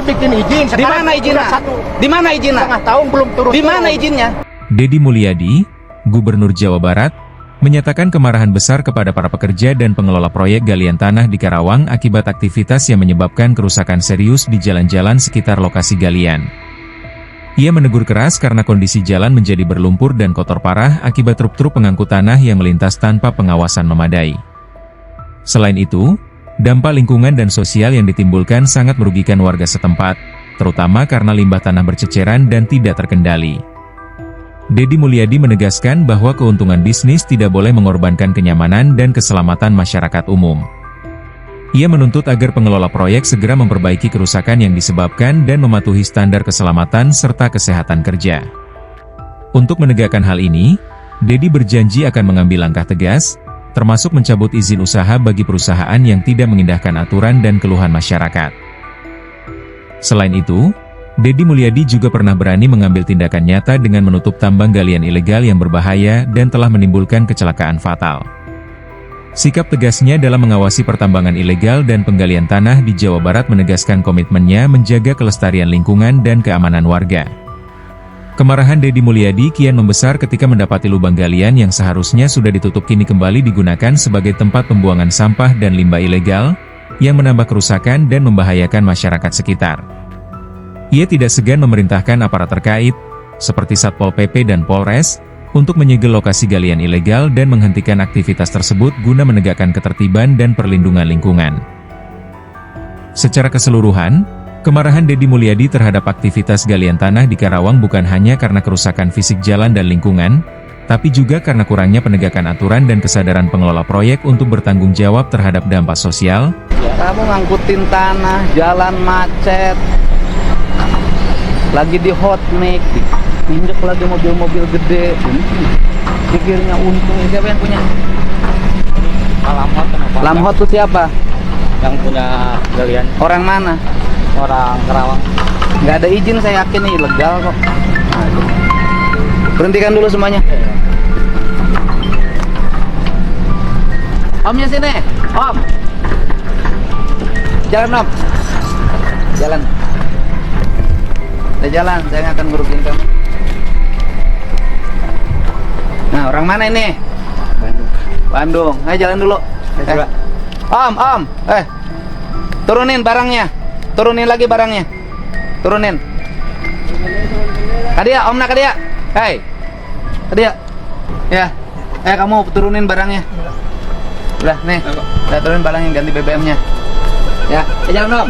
bikin izin. Di mana izinnya? Di mana izinnya? Setengah tahun belum turun. Di mana izinnya? Deddy Mulyadi, Gubernur Jawa Barat, menyatakan kemarahan besar kepada para pekerja dan pengelola proyek galian tanah di Karawang akibat aktivitas yang menyebabkan kerusakan serius di jalan-jalan sekitar lokasi galian. Ia menegur keras karena kondisi jalan menjadi berlumpur dan kotor parah akibat truk-truk pengangkut tanah yang melintas tanpa pengawasan memadai. Selain itu, dampak lingkungan dan sosial yang ditimbulkan sangat merugikan warga setempat, terutama karena limbah tanah berceceran dan tidak terkendali. Deddy Mulyadi menegaskan bahwa keuntungan bisnis tidak boleh mengorbankan kenyamanan dan keselamatan masyarakat umum. Ia menuntut agar pengelola proyek segera memperbaiki kerusakan yang disebabkan dan mematuhi standar keselamatan serta kesehatan kerja. Untuk menegakkan hal ini, Deddy berjanji akan mengambil langkah tegas, termasuk mencabut izin usaha bagi perusahaan yang tidak mengindahkan aturan dan keluhan masyarakat. Selain itu, Deddy Mulyadi juga pernah berani mengambil tindakan nyata dengan menutup tambang galian ilegal yang berbahaya dan telah menimbulkan kecelakaan fatal. Sikap tegasnya dalam mengawasi pertambangan ilegal dan penggalian tanah di Jawa Barat menegaskan komitmennya menjaga kelestarian lingkungan dan keamanan warga. Kemarahan Deddy Mulyadi kian membesar ketika mendapati lubang galian yang seharusnya sudah ditutup kini kembali digunakan sebagai tempat pembuangan sampah dan limbah ilegal, yang menambah kerusakan dan membahayakan masyarakat sekitar. Ia tidak segan memerintahkan aparat terkait, seperti Satpol PP dan Polres, untuk menyegel lokasi galian ilegal dan menghentikan aktivitas tersebut guna menegakkan ketertiban dan perlindungan lingkungan. Secara keseluruhan, kemarahan Deddy Mulyadi terhadap aktivitas galian tanah di Karawang bukan hanya karena kerusakan fisik jalan dan lingkungan, tapi juga karena kurangnya penegakan aturan dan kesadaran pengelola proyek untuk bertanggung jawab terhadap dampak sosial. Kamu ngangkutin tanah, jalan macet, lagi di hot mic, injek lagi mobil-mobil gede, pikirnya untung. Siapa yang punya? Lamhot kenapa? Lamhot tuh siapa? Yang punya galian Orang mana? orang Karawang. Nggak ada izin, saya yakin nih ilegal kok. Berhentikan dulu semuanya. Omnya sini, Om. Jalan Om. Jalan. Udah jalan, saya nggak akan ngerugiin kamu. Nah, orang mana ini? Bandung. Bandung. Ayo jalan dulu. Om. Turunin barangnya. Turunin lagi barangnya. Turunin. Kadia, Om nak Kadia. Hei. Kadia. Ya. Kamu turunin barangnya. Udah, nih. Udah turunin barangnya, ganti BBM-nya. Ya, jalan Om.